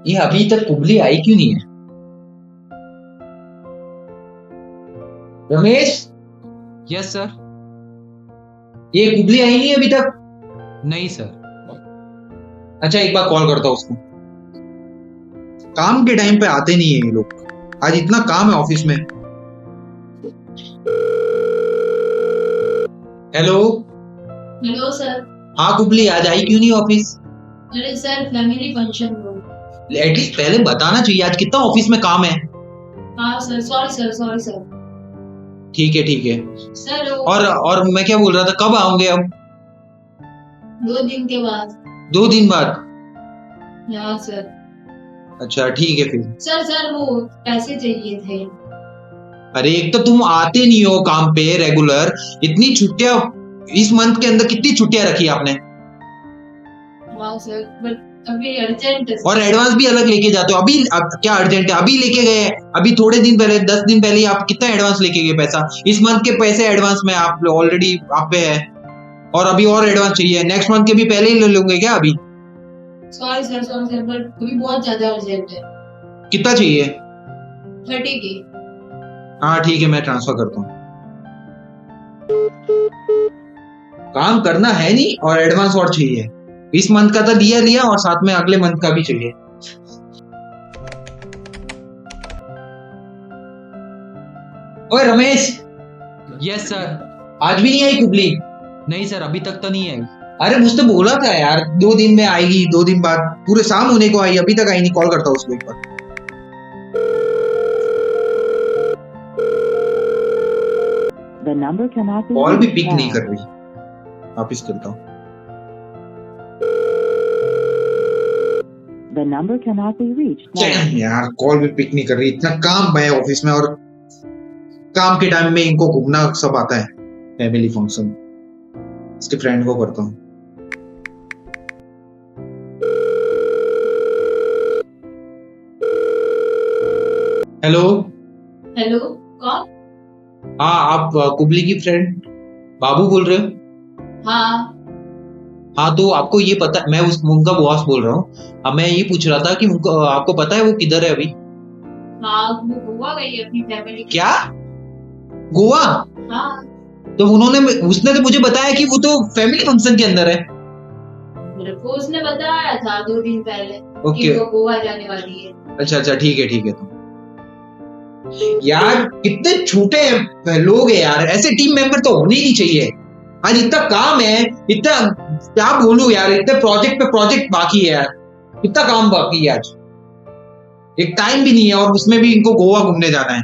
ये अभी तक कुबली आई क्यों नहीं है? Ramesh, yes sir. ये कुबली आई नहीं है अभी तक? नहीं सर। अच्छा, एक बार कॉल करता हूँ उसको। काम के टाइम पे आते नहीं है ये लोग। आज इतना काम है ऑफिस में। हेलो। Hello sir. हाँ कुबली, आज आई क्यों नहीं ऑफिस? अरे सर, फैमिली फंक्शन हो। एटलीस्ट पहले बताना चाहिए। आज कितना ऑफिस में काम है। हाँ सर, सॉरी सर। ठीक है सर और मैं क्या बोल रहा था, कब आओगे अब? 2 दिन के बाद। 2 दिन बाद? हाँ सर। अच्छा ठीक है फिर। सर वो पैसे चाहिए थे। अरे एक तो तुम आते नहीं हो काम पे रेगुलर। इतनी छुट्टियां इस मंथ के अंदर, कितनी छुट्टियां रखी आपने? हाँ सर, बट अभी अर्जेंट है। और एडवांस भी अलग लेके जाते हो। अभी अब क्या अर्जेंट है? अभी लेके गए, अभी थोड़े दिन पहले, 10 दिन पहले ही आप कितना एडवांस लेके गए पैसा? इस मंथ के पैसे एडवांस में आप ऑलरेडी आप पे है, और अभी और एडवांस चाहिए। नेक्स्ट मंथ के भी पहले ही ले लूंगे क्या अभी? सॉरी सर, बट अभी बहुत ज्यादा अर्जेंट है। कितना चाहिए? 30 की। हाँ ठीक है, मैं ट्रांसफर करता हूँ। काम करना है नहीं और एडवांस और चाहिए। इस मंथ का तो लिया और साथ में अगले मंथ का भी चाहिए। ओए रमेश, यस सर। आज भी नहीं आई कुबली? नहीं सर, अभी तक तो नहीं आई। अरे मुझसे बोला था यार 2 दिन में आएगी, 2 दिन बाद। पूरे शाम होने को आई, अभी तक आई नहीं। कॉल करता हूँ उसको एक बार। कॉल भी पिक नहीं कर रही। वापिस करता हूँ। The number cannot be reached. यार कॉल भी पिक नहीं कर रही। इतना काम है ऑफिस में, और काम के टाइम में इनको घूमना सब आता है। Family function. इसके फ्रेंड को करता हूँ। हेलो। हेलो, कौन? हाँ, आप कुबली की फ्रेंड बाबू बोल रहे हो? हाँ हाँ, तो आपको ये पता, मैं उनका बॉस बोल रहा हूँ। अब मैं ये पूछ रहा था कि उनको, आपको पता है वो किधर है अभी? हाँ, वो गोवा गई है अपनी फैमिली। क्या? गोवा? हाँ, तो उसने तो मुझे बताया कि वो तो फैमिली फंक्शन के अंदर है। मेरे को उसने बताया था 2 दिन पहले ओके। कि वो गोवा जाने वाली है। अच्छा ठीक है तो यार कितने छोटे लोग हैं यार। ऐसे टीम मेंबर तो होने ही नहीं चाहिए। आज इतना काम है, इतना क्या बोलूं यार, इतने प्रोजेक्ट पे प्रोजेक्ट बाकी है यार। इतना काम बाकी है आज, एक टाइम भी नहीं है, और उसमें भी इनको गोवा घूमने जाना है।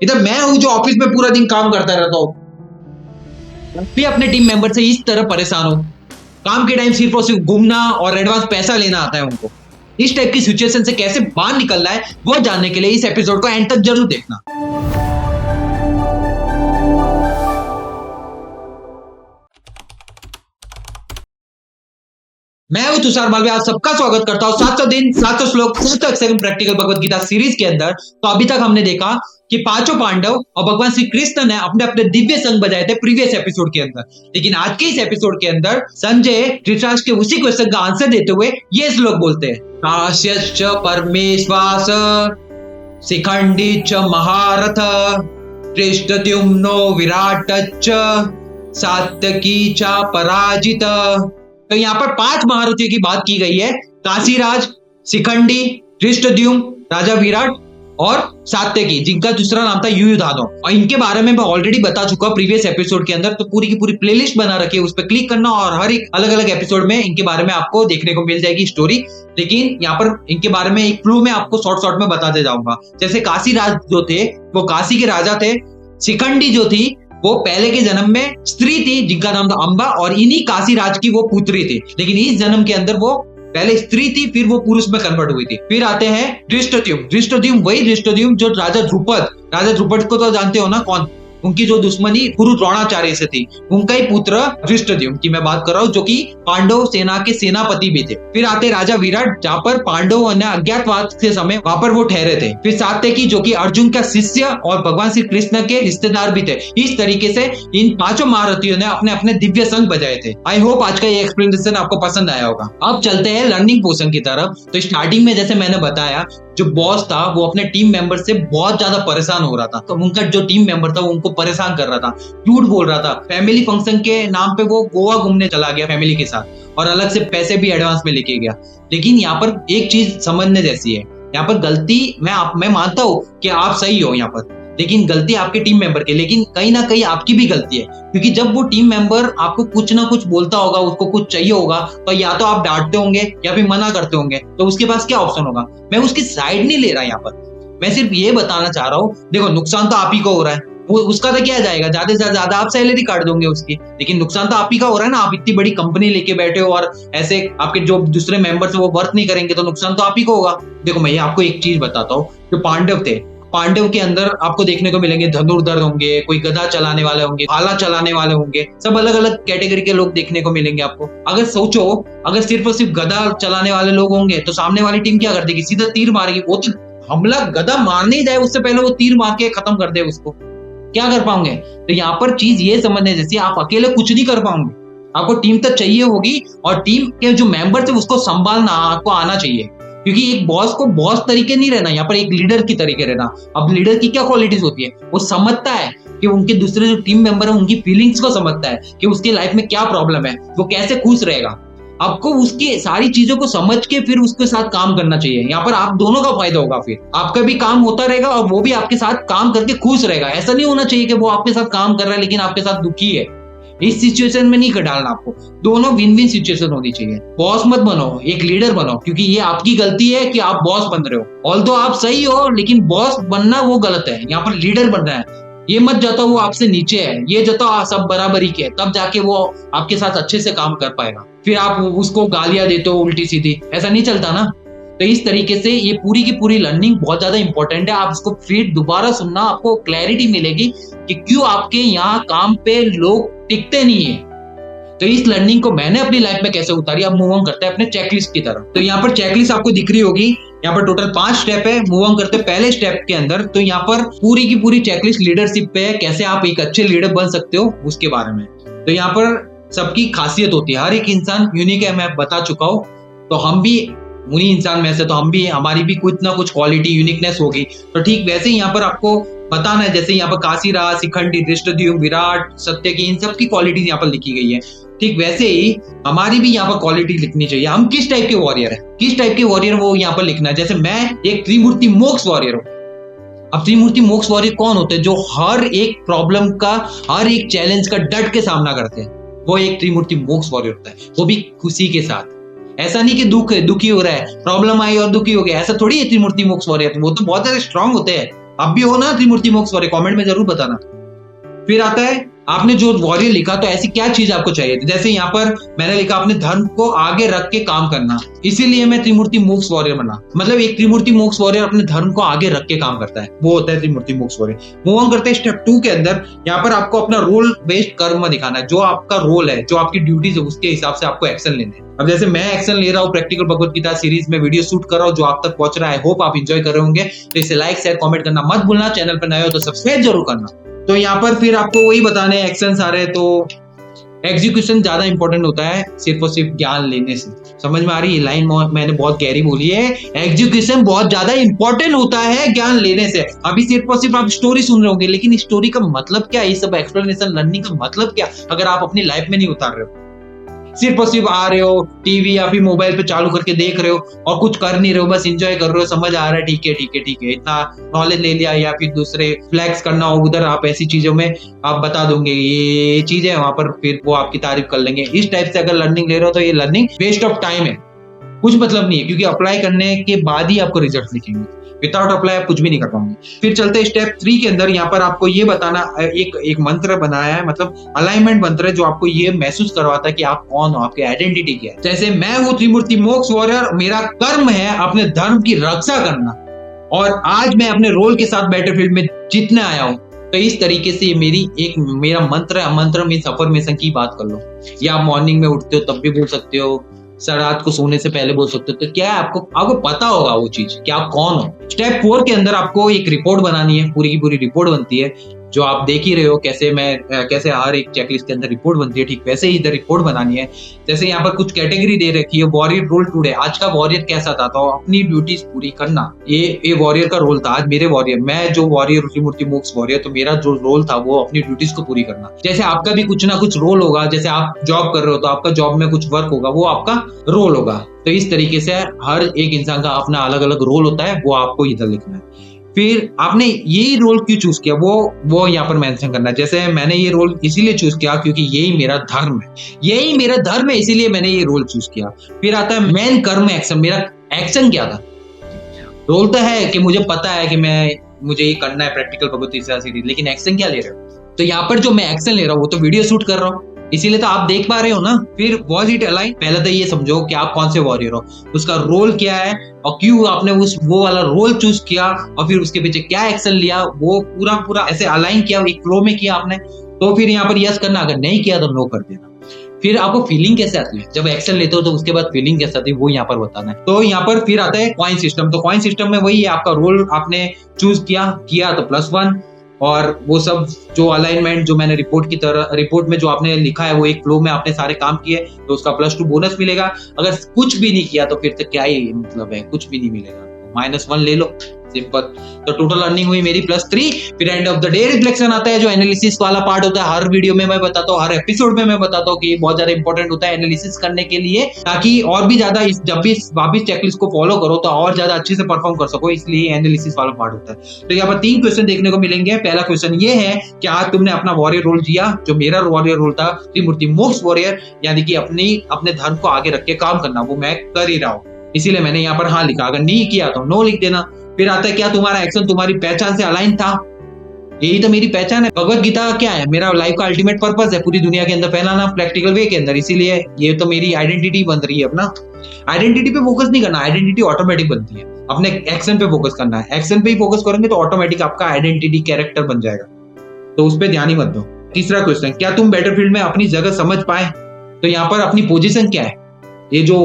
इधर मैं हूं जो ऑफिस में पूरा दिन काम करता रहता हूँ। भी अपने टीम मेंबर से इस तरह परेशान हो। काम के टाइम सिर्फ और सिर्फ घूमना और एडवांस पैसा लेना आता है उनको। इस टाइप की सिचुएशन से कैसे बाहर निकलना है वो जानने के लिए इस एपिसोड को एंड तक जरूर देखना। मैं हूं तुषार मालवीय, आप सबका स्वागत करता हूं 700 दिन 700 श्लोक 700 second practical Bhagavad Gita series के अंदर। तो अभी तक हमने देखा कि 5 पांडव और भगवान श्री कृष्ण ने अपने अपने दिव्य संग बजाए थे प्रीवियस एपिसोड के अंदर। लेकिन आज के इस एपिसोड के अंदर संजय धृतराष्ट्र के उसी क्वेश्चन का आंसर देते हुए ये श्लोक बोलते हैं, काश्यश्च परमेश्वास शिखंडी च महारथ धृष्टद्युम्नो विराटच्च सात्यकी च पराजित। तो यहाँ पर 5 महारथियों की बात की गई है। काशीराज, शिखंडी, धृष्टद्युम्न, राजा विराट और सात्यकी, जिनका दूसरा नाम था युयुधानो। और इनके बारे में मैं ऑलरेडी बता चुका प्रीवियस एपिसोड के अंदर। तो पूरी की पूरी प्लेलिस्ट बना रखी है, उस पर क्लिक करना और हर एक अलग अलग एपिसोड में इनके बारे में आपको देखने को मिल जाएगी स्टोरी। लेकिन यहाँ पर इनके बारे में एक फ्लो में आपको शॉर्ट में बताते जाऊंगा। जैसे काशीराज जो थे वो काशी के राजा थे। शिखंडी जो थी वो पहले के जन्म में स्त्री थी जिनका नाम था अंबा, और इन्हीं काशीराज की वो पुत्री थी। लेकिन इस जन्म के अंदर वो पहले स्त्री थी, फिर वो पुरुष में कन्वर्ट हुई थी। फिर आते हैं धृष्टद्युम्न। धृष्टद्युम्न वही धृष्टद्युम्न जो राजा ध्रुपद को तो जानते हो ना कौन? उनकी जो दुश्मनी गुरु द्रोणाचार्य से थी, उनका ही पुत्र धृष्टद्युम्न की मैं बात कर रहा हूँ, जो कि पांडव सेना के सेनापति भी थे। फिर आते राजा विराट, जहाँ पर पांडवों ने अज्ञातवास के समय वहां पर वो ठहरे थे। फिर सात्यकी, जो कि अर्जुन का शिष्य और भगवान श्री कृष्ण के रिश्तेदार भी थे। इस तरीके से इन पांचों महारथियों ने अपने अपने दिव्य संग बजाए थे। आई होप आज का ये एक्सप्लेनेशन आपको पसंद आया होगा। अब चलते हैं लर्निंग पोर्शन की तरफ। तो स्टार्टिंग में जैसे मैंने बताया, जो बॉस था वो अपने टीम मेंबर से बहुत ज्यादा परेशान हो रहा था। तो उनका जो टीम मेंबर था वो उनको परेशान कर रहा था, झूठ बोल रहा था। फैमिली फंक्शन के नाम पे वो गोवा घूमने चला गया फैमिली के साथ और अलग से पैसे भी एडवांस में लेके गया। लेकिन यहाँ पर एक चीज समझने जैसी है, यहाँ पर गलती मैं मानता हूँ कि आप सही हो यहाँ पर, लेकिन गलती आपके टीम मेंबर की, लेकिन कहीं ना कहीं आपकी भी गलती है। क्योंकि जब वो टीम मेंबर आपको कुछ ना कुछ बोलता होगा, उसको कुछ चाहिए होगा, तो या तो आप डांटते होंगे या फिर मना करते होंगे, तो उसके पास क्या ऑप्शन होगा। मैं उसकी साइड नहीं ले रहा यहाँ पर, मैं सिर्फ ये बताना चाह रहा हूँ, देखो नुकसान तो आप ही को हो रहा है, वो उसका तो क्या जाएगा, ज्यादा से ज्यादा आप सैलरी काट दोगे उसकी, लेकिन नुकसान तो आप ही का हो रहा है ना। आप इतनी बड़ी कंपनी लेके बैठे हो और ऐसे आपके जो दूसरे मेंबर्स वो वर्क नहीं करेंगे, तो नुकसान तो आप ही को होगा। देखो मैं आपको एक चीज बताता हूँ, जो पांडव थे, पांडव के अंदर आपको देखने को मिलेंगे धनुर्धर होंगे, कोई गदा चलाने वाले होंगे, भाला चलाने वाले होंगे, सब अलग अलग कैटेगरी के लोग देखने को मिलेंगे आपको। अगर सोचो, अगर सिर्फ और सिर्फ गदा चलाने वाले लोग होंगे तो सामने वाली टीम क्या कर देगी, सीधा तीर मारेगी। वो तो हमला गदा मारने ही जाए उससे पहले वो तीर मार के खत्म कर दे उसको, क्या कर पाओगे। तो यहाँ पर चीज ये समझने जैसे, आप अकेले कुछ नहीं कर पाओगे, आपको टीम तक चाहिए होगी और टीम के जो मेंबर थे उसको संभालना आपको आना चाहिए। क्योंकि एक बॉस को बॉस तरीके नहीं रहना, यहाँ पर एक लीडर की तरीके रहना। अब लीडर की क्या क्वालिटीज होती है, वो समझता है कि उनके दूसरे जो टीम मेंबर है उनकी फीलिंग्स को समझता है कि उसके लाइफ में क्या प्रॉब्लम है, वो कैसे खुश रहेगा। आपको उसकी सारी चीजों को समझ के फिर उसके साथ काम करना चाहिए। यहाँ पर आप दोनों का फायदा होगा, फिर आपका भी काम होता रहेगा और वो भी आपके साथ काम करके खुश रहेगा। ऐसा नहीं होना चाहिए कि वो आपके साथ काम कर रहा है लेकिन आपके साथ दुखी है। इस सिचुएशन में नहीं कर डालना आपको, दोनों विन विन सिचुएशन होनी चाहिए। बॉस मत बनो, एक लीडर बनो, क्योंकि ये आपकी गलती है कि आप बॉस बन रहे हो। ऑल्दो आप सही हो, लेकिन बॉस बनना वो गलत है। यहाँ पर लीडर बनना है, ये मत जाता वो आपसे नीचे है, ये जाता सब बराबरी के है, तब जाके वो आपके साथ अच्छे से काम कर पाएगा। फिर आप उसको गालियां देते हो उल्टी सीधी, ऐसा नहीं चलता ना। तो इस तरीके से ये पूरी की पूरी लर्निंग बहुत ज्यादा इंपॉर्टेंट है। आप इसको फिर दोबारा सुनना, आपको क्लैरिटी मिलेगी कि क्यों आपके यहाँ काम पे लोग टिकते नहीं है। तो इस लर्निंग को मैंने अपनी लाइफ में कैसे उतारी। अब मूव ऑन करते हैं अपने चेकलिस्ट की तरफ। तो यहाँ पर चेकलिस्ट आपको दिख रही होगी, यहाँ पर टोटल 5 स्टेप है। मूव ऑन करते पहले स्टेप के अंदर। तो यहाँ पर पूरी की पूरी चेकलिस्ट लीडरशिप पे है, कैसे आप एक अच्छे लीडर बन सकते हो उसके बारे में। तो यहाँ पर सबकी खासियत होती है, हर एक इंसान यूनिक है, मैं बता चुका हूँ। तो हम भी उन्हीं इंसान में से, तो हम भी, हमारी भी कुछ ना कुछ क्वालिटी यूनिकनेस होगी। तो ठीक वैसे ही यहाँ पर आपको बताना है, जैसे यहाँ पर काशीराज, शिखंडी, धृष्टद्युम्न, विराट, सत्यकी, इन सब की क्वालिटीज यहाँ पर लिखी गई है। ठीक वैसे ही हमारी भी यहाँ पर क्वालिटी लिखनी चाहिए। हम किस टाइप के वॉरियर है, किस टाइप के वॉरियर वो यहाँ पर लिखना है। जैसे मैं एक त्रिमूर्ति मोक्ष वॉरियर हूँ। अब त्रिमूर्ति मोक्ष वॉरियर कौन होते हैं, जो हर एक प्रॉब्लम का, हर एक चैलेंज का डट के सामना करते हैं, वो एक त्रिमूर्ति मोक्ष वॉरियर होता है, वो भी खुशी के साथ। ऐसा नहीं कि दुखी हो रहा है, प्रॉब्लम आई और दुखी हो गया, ऐसा थोड़ी है त्रिमूर्ति मोक्ष वॉरियर। वो तो बहुत ज्यादा स्ट्रांग होते हैं। अब भी हो ना त्रिमूर्ति मोक्ष वॉरियर, कमेंट में जरूर बताना। फिर आता है आपने जो वॉरियर लिखा, तो ऐसी क्या चीज आपको चाहिए। जैसे यहाँ पर मैंने लिखा अपने धर्म को आगे रख के काम करना, इसीलिए मैं त्रिमूर्ति मोक्ष वॉरियर बना। मतलब एक त्रिमूर्ति मोक्ष वॉरियर अपने धर्म को आगे रख के काम करता है, वो होता है त्रिमूर्ति मोक्ष वॉरियर। मूव ऑन करते हैं स्टेप 2 के अंदर। यहाँ पर आपको अपना रोल बेस्ड कर्म दिखाना है, जो आपका रोल है, जो आपकी ड्यूटीज है, उसके हिसाब से आपको एक्शन लेने हैं। अब जैसे मैं एक्शन ले रहा हूँ प्रैक्टिकल भगवत गीता सीरीज में, वीडियो शूट कर रहा हूँ जो आप तक पहुंच रहा है। होप आप एंजॉय कर रहे होंगे। तो इसे लाइक शेयर कमेंट करना मत भूलना। चैनल पर नए हो तो सब्सक्राइब जरूर करना। तो यहाँ पर फिर आपको वही बताने एक्शन आ रहे हैं। तो एग्जीक्यूशन ज्यादा इंपॉर्टेंट होता है सिर्फ और सिर्फ ज्ञान लेने से। समझ में आ रही है लाइन, मैंने बहुत गहरी बोली है। एग्जीक्यूशन बहुत ज्यादा इंपॉर्टेंट होता है ज्ञान लेने से। अभी सिर्फ और सिर्फ आप स्टोरी सुन रहे होंगे, लेकिन स्टोरी का मतलब क्या है, ये सब एक्सप्लेनेशन लर्निंग का मतलब क्या, अगर आप अपनी लाइफ में नहीं उतार रहे हो। सिर्फ और सिर्फ आ रहे हो टीवी या फिर मोबाइल पे चालू करके देख रहे हो और कुछ कर नहीं रहे हो, बस एंजॉय कर रहे हो, समझ आ रहा है, ठीक है ठीक है ठीक है, इतना नॉलेज ले लिया, या फिर दूसरे फ्लैक्स करना हो उधर, आप ऐसी चीजों में आप बता दोगे ये चीजें, वहां पर फिर वो आपकी तारीफ कर लेंगे। इस टाइप से अगर लर्निंग ले रहे हो तो ये लर्निंग वेस्ट ऑफ टाइम है, कुछ मतलब नहीं है, क्योंकि अप्लाई करने के बाद ही आपको रिजल्ट दिखेंगे। विदाउट अप्लाई आप कुछ भी नहीं कर पाओगे। फिर चलते स्टेप 3 के अंदर। यहाँ पर आपको ये बताना, एक मंत्र बनाया है, मतलब अलाइनमेंट मंत्र है, जो आपको ये महसूस करवाता है कि आप कौन हो, आपकी आइडेंटिटी क्या है। जैसे मैं हूँ त्रिमूर्ति मोक्ष वॉरियर, मेरा कर्म है अपने धर्म की रक्षा करना, और आज मैं अपने रोल के साथ बैटलफील्ड में जीतने आया हूँ। तो इस तरीके से मेरा मंत्र है। मंत्र मीन्स अफर्मेशन की बात कर लो, या आप मॉर्निंग में उठते हो तब भी बोल सकते हो, रात को सोने से पहले बोल सकते हो। तो क्या है, आपको पता होगा वो चीज कि आप कौन हो। स्टेप 4 के अंदर आपको एक रिपोर्ट बनानी है, पूरी की पूरी रिपोर्ट बनती है, जो आप देख ही रहे हो कैसे हर एक चेकलिस्ट के अंदर रिपोर्ट बनती है, ठीक वैसे ही इधर रिपोर्ट बनानी है। जैसे यहाँ पर कुछ कैटेगरी दे रखी है, वॉरियर रोल टुडे, आज का वॉरियर कैसा था, तो अपनी ड्यूटीज पूरी करना, ये वॉरियर का रोल था। आज मेरे वॉरियर, मैं जो वॉरियर त्रिमूर्ति मोक्ष वॉरियर, तो मेरा जो रोल था वो अपनी ड्यूटीज को पूरी करना। जैसे आपका भी कुछ ना कुछ रोल होगा, जैसे आप जॉब कर रहे हो तो आपका जॉब में कुछ वर्क होगा, वो आपका रोल होगा। तो इस तरीके से हर एक इंसान का अपना अलग अलग रोल होता है, वो आपको इधर लिखना है। फिर आपने यही रोल क्यों चूज किया, वो यहाँ पर मेंशन करना है। जैसे मैंने ये रोल इसीलिए चूज किया क्योंकि यही मेरा धर्म है, इसीलिए मैंने ये रोल चूज किया। फिर आता है मेन कर्म एक्शन, मेरा एक्शन क्या था। रोल तो है कि मुझे पता है कि मुझे ये करना है प्रैक्टिकल भगवत गीता सीरीज, लेकिन एक्शन क्या ले रहे हो। तो यहाँ पर जो मैं एक्शन ले रहा हूँ वो तो वीडियो शूट कर रहा हूँ, इसीलिए तो आप देख पा रहे हो ना। फिर वॉज इट अलाइन, पहले तो ये समझो कि आप कौन से वॉरियर हो, उसका रोल क्या है और क्यों आपने वो वाला रोल चूज किया, और फिर उसके पीछे क्या एक्शन लिया, वो पूरा ऐसे अलाइन किया, एक फ्लो में किया आपने। तो फिर यहाँ पर यस करना, अगर नहीं किया तो नो कर देना। फिर आपको फीलिंग कैसे आती है जब एक्शन लेते हो, तो उसके बाद फीलिंग कैसे आती है वो यहाँ पर बताना है। तो यहाँ पर फिर आता है कॉइन सिस्टम। तो कॉइन सिस्टम में वही है, आपका रोल आपने चूज किया तो +1, और वो सब जो अलाइनमेंट जो मैंने रिपोर्ट में जो आपने लिखा है, वो एक फ्लो में आपने सारे काम किए, तो उसका +2 बोनस मिलेगा। अगर कुछ भी नहीं किया तो फिर तो क्या ही मतलब है, कुछ भी नहीं मिलेगा, -1 ले लो, सिंपल। तो टोटल अर्निंग हुई मेरी +3। फिर end of the day reflection आता है, जो एनालिसिस वाला पार्ट होता है। हर वीडियो में मैं बताता हूँ, हर एपिसोड में मैं बताता हूँ कि बहुत ज्यादा इंपॉर्टेंट होता है एनालिसिस करने के लिए, ताकि और भी ज्यादा जब भी वापिस चेकलिस्ट को फॉलो करो तो और ज्यादा अच्छे से परफॉर्म कर सको, इसलिए एनालिसिस वाला पार्ट होता है। तो यहाँ पर 3 क्वेश्चन देखने को मिलेंगे। पहला क्वेश्चन ये है कि आज तुमने अपना वॉरियर रोल जिया, जो मेरा वॉरियर रोल था त्रिमूर्ति मोक्ष वॉरियर, यानी कि अपने धर्म को आगे रख के काम करना, वो मैं कर ही रहा हूँ, इसीलिए मैंने यहाँ पर हाँ लिखा। अगर नहीं किया तो नो लिख देना। फिर आता है क्या तुम्हारा एक्शन तुम्हारी पहचान से अलाइन था, यही तो मेरी पहचान है। भगवत गीता क्या है, मेरा लाइफ का अल्टीमेट पर्पस है, पूरी दुनिया के अंदर फैलाना प्रैक्टिकल वे के अंदर, इसीलिए ये तो मेरी आइडेंटिटी बन रही है। अपना आइडेंटिटी पे फोकस नहीं करना, आइडेंटिटी ऑटोमेटिक बनती है, अपने एक्शन पे फोकस करना है। एक्शन पे ही फोकस करेंगे तो ऑटोमेटिक आपका आइडेंटिटी कैरेक्टर बन जाएगा, तो उस पर ध्यान ही मत दो। तीसरा क्वेश्चन, क्या तुम बैटलफील्ड में अपनी जगह समझ पाए। तो यहाँ पर अपनी पोजीशन क्या है, ये जो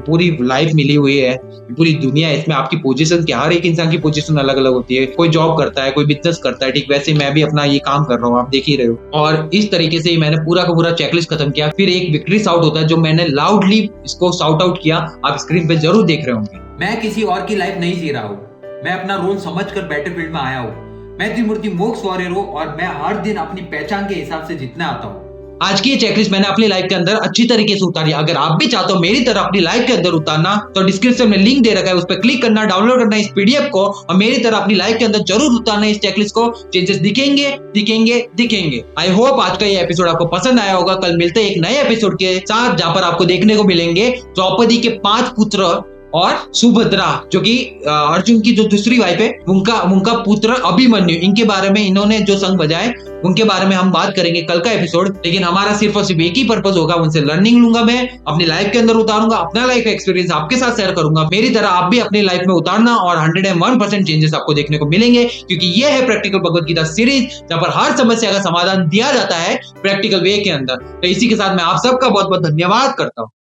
पूरी लाइफ मिली हुई है, पूरी दुनिया है, इसमें आपकी पोजीशन क्या, हर एक इंसान की पोजीशन अलग अलग होती है। कोई जॉब करता है, कोई बिजनेस करता है, ठीक वैसे मैं भी अपना ये काम कर रहा हूँ, आप देख ही रहे हो। और इस तरीके से मैंने पूरा का पूरा चेकलिस्ट खत्म किया। फिर एक विक्ट्री शाउट होता है, जो मैंने लाउडली इसको शाउट आउट किया, आप स्क्रीन पे जरूर देख रहे होंगे। मैं किसी और की लाइफ नहीं जी रहा हूँ, मैं अपना रोल समझकर बैटलफील्ड में आया हूँ। मैं त्रिमूर्ति मोक्ष वॉरियर हूँ और मैं हर दिन अपनी पहचान के हिसाब से जीतने आता हूँ। आज की ये चेकलिस्ट मैंने अपनी लाइफ के अंदर अच्छी तरीके से उतारी। अगर आप भी चाहते हो मेरी तरह अपनी लाइफ के अंदर उतारना, तो डिस्क्रिप्शन में लिंक दे रखा है, उस पर क्लिक करना, डाउनलोड करना इस पीडीएफ को, और मेरी तरह अपनी लाइफ के अंदर जरूर उतारना इस चेकलिस्ट को। चेंजेस दिखेंगे। आई होप आज का ये एपिसोड आपको पसंद आया होगा। कल मिलते हैं एक नए एपिसोड के साथ, जहां पर आपको देखने को मिलेंगे द्रौपदी के 5 पुत्र और सुभद्रा, जो कि अर्जुन की जो दूसरी वाइफ है, उनका पुत्र अभिमन्यु, इनके बारे में, इन्होंने जो संग बजाए उनके बारे में हम बात करेंगे कल का एपिसोड। लेकिन हमारा सिर्फ और सिर्फ एक ही पर्पस होगा, उनसे लर्निंग लूंगा, मैं अपनी लाइफ के अंदर उतारूंगा, अपना लाइफ एक्सपीरियंस आपके साथ शेयर करूंगा। मेरी तरह आप भी अपनी लाइफ में उतारना, और 101% चेंजेस आपको देखने को मिलेंगे, क्योंकि ये है प्रैक्टिकल भगवत गीता सीरीज, जहां पर हर समस्या का समाधान दिया जाता है प्रैक्टिकल वे के अंदर। तो इसी के साथ मैं आप सबका बहुत बहुत धन्यवाद करता हूँ।